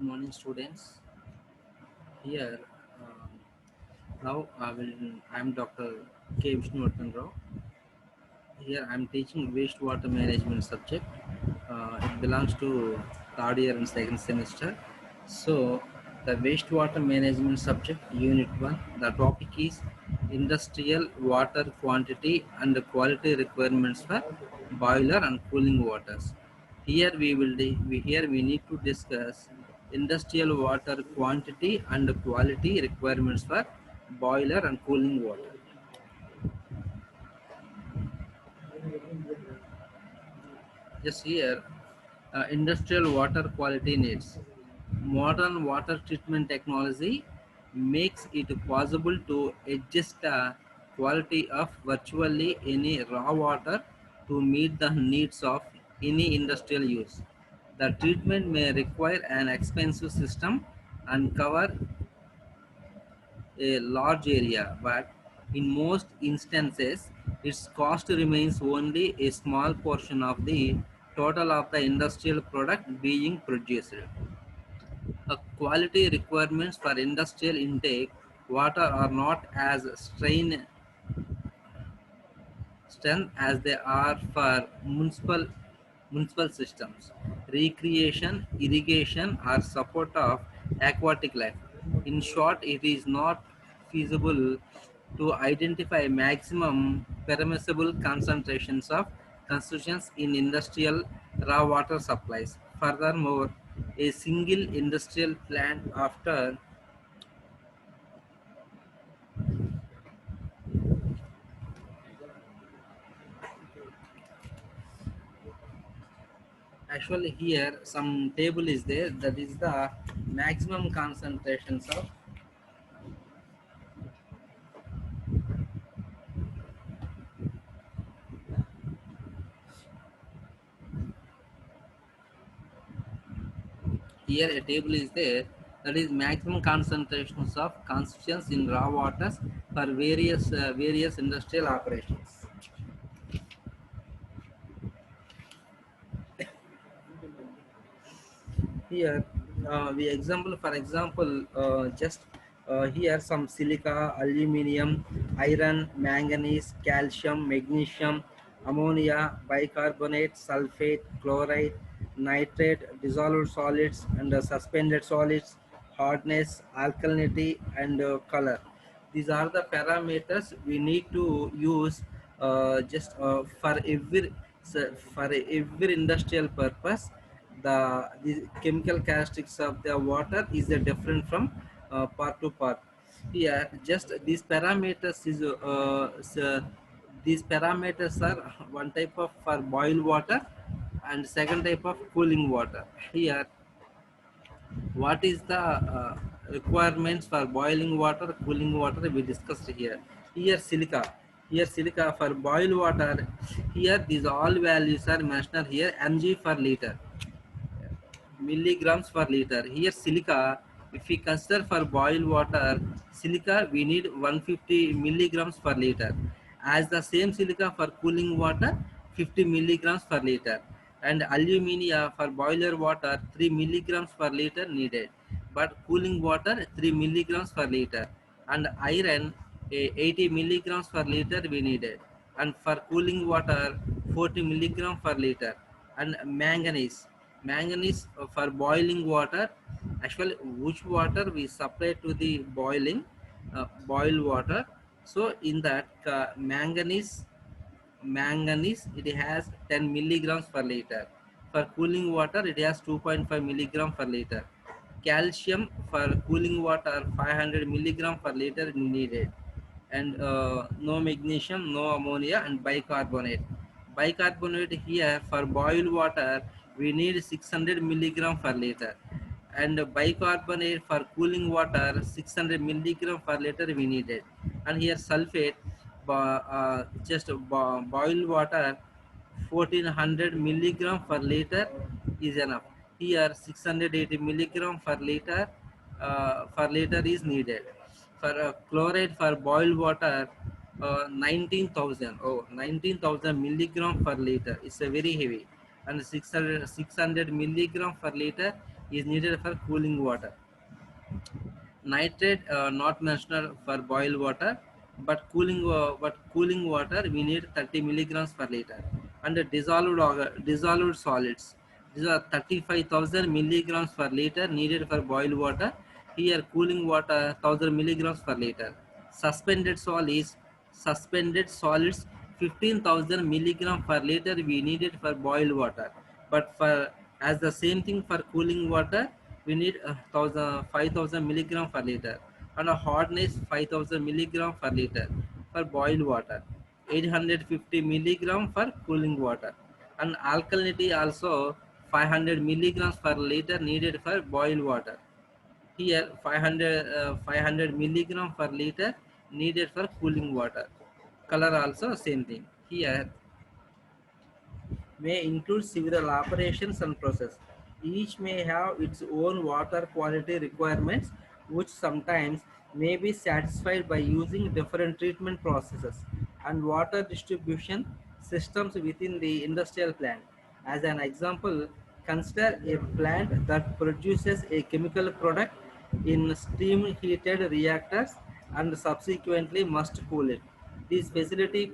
morning, students. Here, um, now I'm Dr. K. Vishnuvardhan Rao. Here, I'm teaching wastewater management subject. It belongs to third year and second semester. So, the wastewater management subject, Unit 1, the topic is industrial water quantity and quality requirements for boiler and cooling waters. Here we need to discuss industrial water quantity and quality requirements for boiler and cooling water. Just here, industrial water quality needs. Modern water treatment technology makes it possible to adjust the quality of virtually any raw water to meet the needs of any industrial use. The treatment may require an expensive system and cover a large area, but in most instances, its cost remains only a small portion of the total of the industrial product being produced. Quality requirements for industrial intake water are not as strength as they are for municipal systems, recreation, irrigation, or support of aquatic life. In short, it is not feasible to identify maximum permissible concentrations of constituents in industrial raw water supplies. Furthermore, a single industrial plant after actually here some table is there, that is the maximum concentrations of here a table is there, that is maximum concentrations of constituents in raw waters for various industrial operations. Here we example for example just here some silica, aluminium, iron, manganese, calcium, magnesium, ammonia, bicarbonate, sulfate, chloride, nitrate, dissolved solids and suspended solids, hardness, alkalinity and color. These are the parameters we need to use just for every industrial purpose. The chemical characteristics of the water is different from part to part. Here just these parameters is these parameters are one type of for boil water and second type of cooling water. Here what is the requirements for boiling water, cooling water we discussed here. Here silica for boil water. Here these all values are mentioned here, mg per liter, milligrams per liter. Here silica, if we consider for boil water, silica we need 150 milligrams per liter. As the same silica for cooling water, 50 milligrams per liter. And alumina for boiler water, 3 milligrams per liter needed. But cooling water, 3 milligrams per liter. And iron, 80 milligrams per liter we needed. And for cooling water, 40 milligrams per liter. And manganese for boiling water, actually which water we supply to the boil water. So in that manganese it has 10 milligrams per liter. For cooling water it has 2.5 milligram per liter. Calcium for cooling water 500 milligram per liter needed. And no magnesium, no ammonia and bicarbonate here for boiled water we need 600 milligram per liter. And bicarbonate for cooling water 600 milligram per liter we needed. And here sulfate, boiled water 1400 milligram per liter is enough. Here 680 milligram per liter is needed. For chloride for boiled water 19,000 milligram per liter. It's a very heavy. And 600 milligram per liter is needed for cooling water. Nitrate not mentioned for boiled water, but cooling water we need 30 milligrams per liter. And dissolved solids, these are 35,000 milligrams per liter needed for boiled water. Here cooling water 1000 milligrams per liter. Suspended solids 15,000 milligram per liter we needed for boiled water. But for as the same thing for cooling water, we need 5,000 milligram per liter. And a hardness 5,000 milligram per liter for boiled water, 850 milligram for cooling water. And alkalinity also 500 milligrams per liter needed for boiled water. Here 500 milligram per liter needed for cooling water. Color also same thing. Here may include several operations and process. Each may have its own water quality requirements, which sometimes may be satisfied by using different treatment processes and water distribution systems within the industrial plant. As an example, consider a plant that produces a chemical product in steam heated reactors and subsequently must cool it. This facility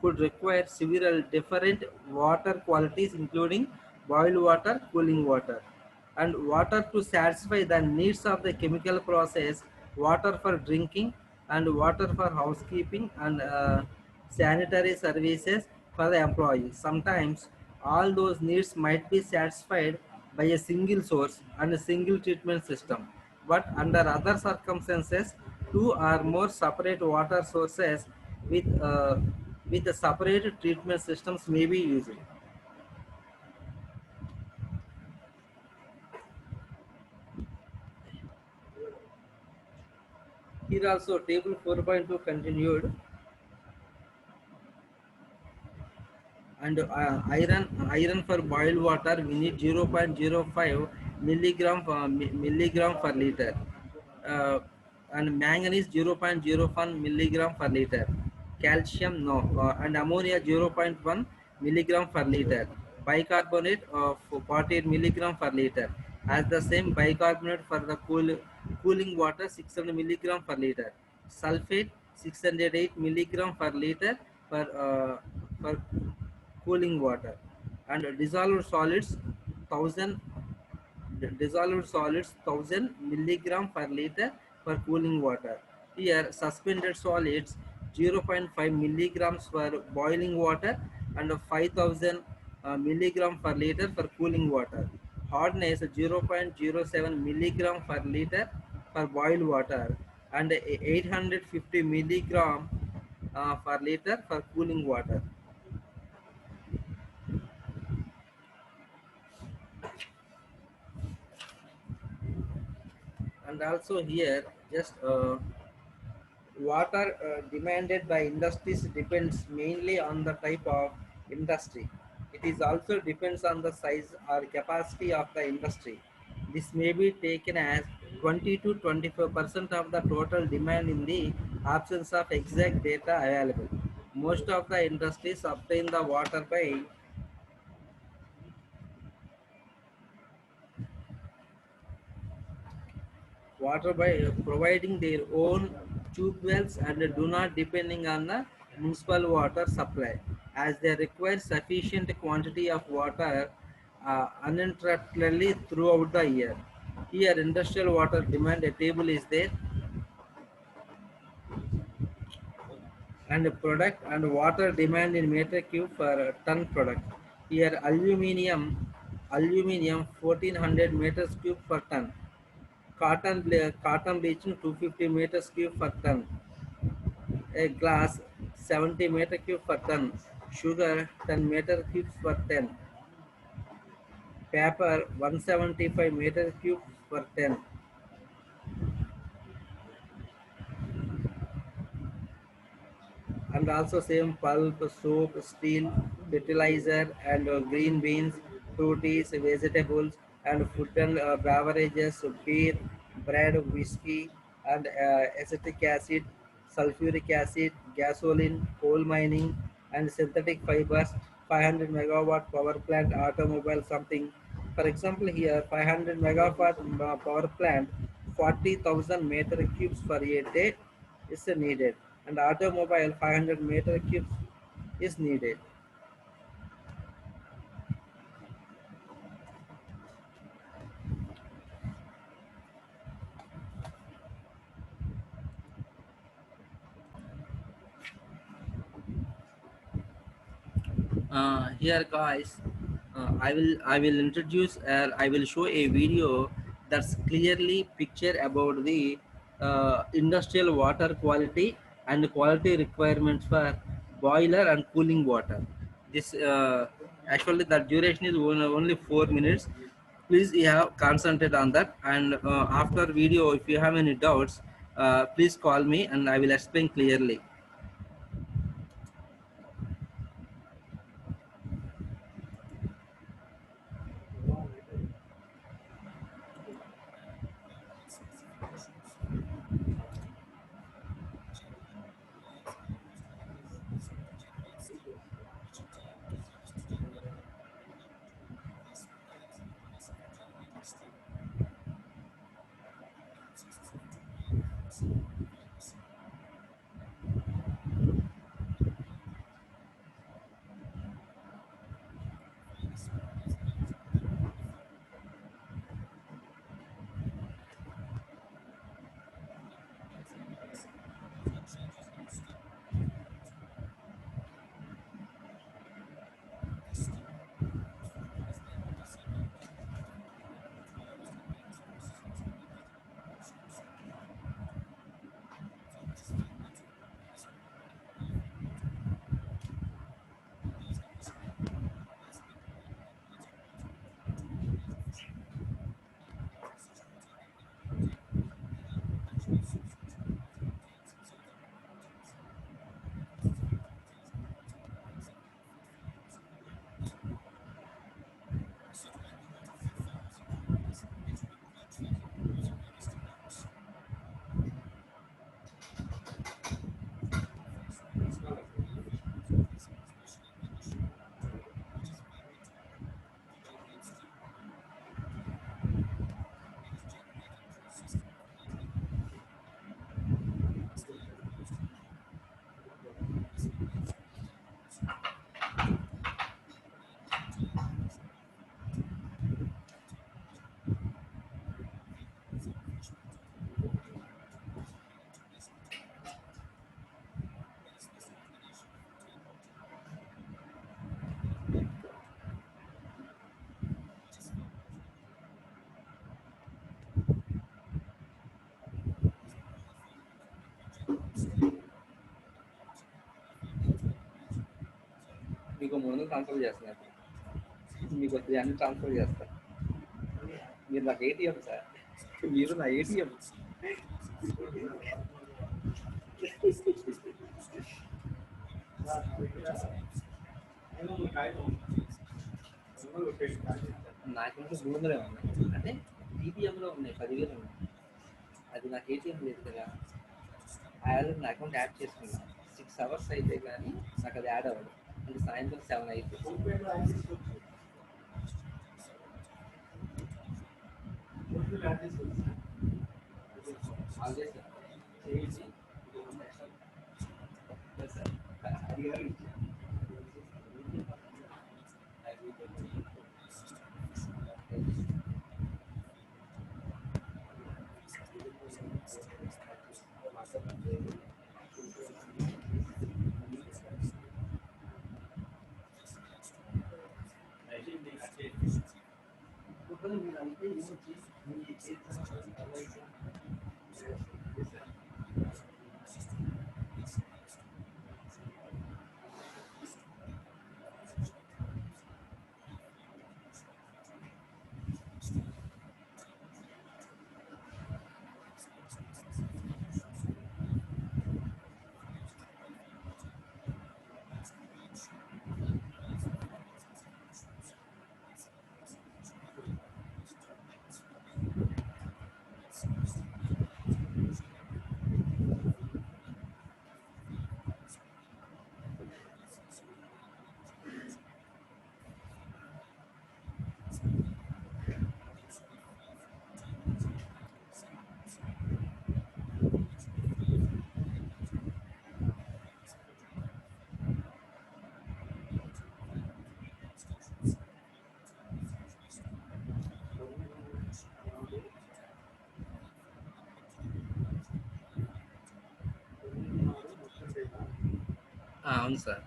could require several different water qualities, including boiled water, cooling water, and water to satisfy the needs of the chemical process, water for drinking, and water for housekeeping and sanitary services for the employees. Sometimes all those needs might be satisfied by a single source and a single treatment system, but under other circumstances, two or more separate water sources with with a separate treatment systems may be used. Here also table 4.2 continued. And iron for boiled water we need 0.05 milligram per liter. uh, and manganese 0.01 milligram per liter. Calcium no. And ammonia 0.1 milligram per liter. Bicarbonate of 48 milligram per liter. As the same bicarbonate for the cooling water 600 milligram per liter. Sulfate 608 milligram per liter for cooling water. And dissolved solids 1000 milligram per liter for cooling water. Here suspended solids 0.5 milligrams for boiling water and 5000 milligram per liter for cooling water. Hardness 0.07 milligram per liter for boiled water and 850 milligram per liter for cooling water. And also here just water demanded by industries depends mainly on the type of industry. It is also depends on the size or capacity of the industry. This may be taken as 20 to 25% of the total demand in the absence of exact data available. Most of the industries obtain the water by providing their own tube wells and do not depending on the municipal water supply, as they require sufficient quantity of water uninterruptedly throughout the year. Here industrial water demand a table is there, and product and water demand in meter cube per ton product. Here aluminium 1400 meters cube per ton. Cotton bleaching 250 meters cube per ton. A glass 70 meter cube per ton. Sugar 10 meter cubes per ton. Paper 175 meter cubes per ton. And also same pulp, soap, steel, fertilizer, and green beans, fruits, vegetables, and food and beverages, beer, bread, whiskey, and acetic acid, sulfuric acid, gasoline, coal mining, and synthetic fibers, 500 megawatt power plant, automobile, something. For example, here 500 megawatt power plant, 40,000 meter cubes for a day is needed, and automobile 500 meter cubes is needed. Here guys, I will introduce, I will show a video that's clearly picture about the industrial water quality and quality requirements for boiler and cooling water. This actually the duration is only 4 minutes. Please you have concentrate on that, and after video if you have any doubts, please call me and I will explain clearly. మీకు ముందు transfer చేస్తున్నారు, మీకు వచ్చి అన్ని transfer చేస్తారు. మీరు నాకు ATM sir, మీరు నా ఏటీఎం. నాకంటే 300 ఉన్నాయి, అంటే ఈటీఎంలో ఉన్నాయి 10,000 ఉన్నాయి. అది నాకు ఏటీఎం లేదు కదా, ఆల్రెడీ నా అకౌంట్ యాడ్ చేసుకున్నాను. 6 అవర్స్ అయితే కానీ నాకు అది యాడ్ అవ్వదు, అంటే సాయంత్రం 7 అయితే. ఆల్రెడీ చేసి సార్ అడిగారు. అవును sir.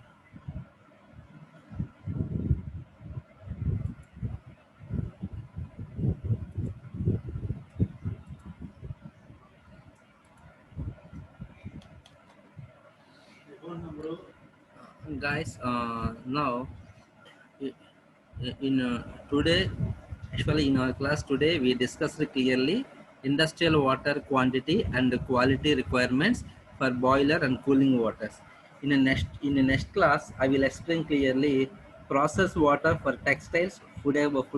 Guys, now i- in today, actually in our class today, we discussed clearly industrial water quantity and quality requirements for boiler and cooling waters. In the next class, I will explain clearly process water for textiles, food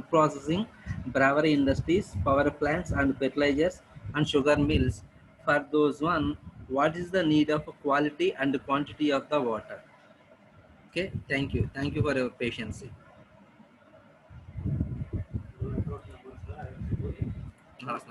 processing, brewery industries, power plants and fertilizers and sugar mills. For those one, what is the need of quality and quantity of the water? Okay, thank you for your patience. Last.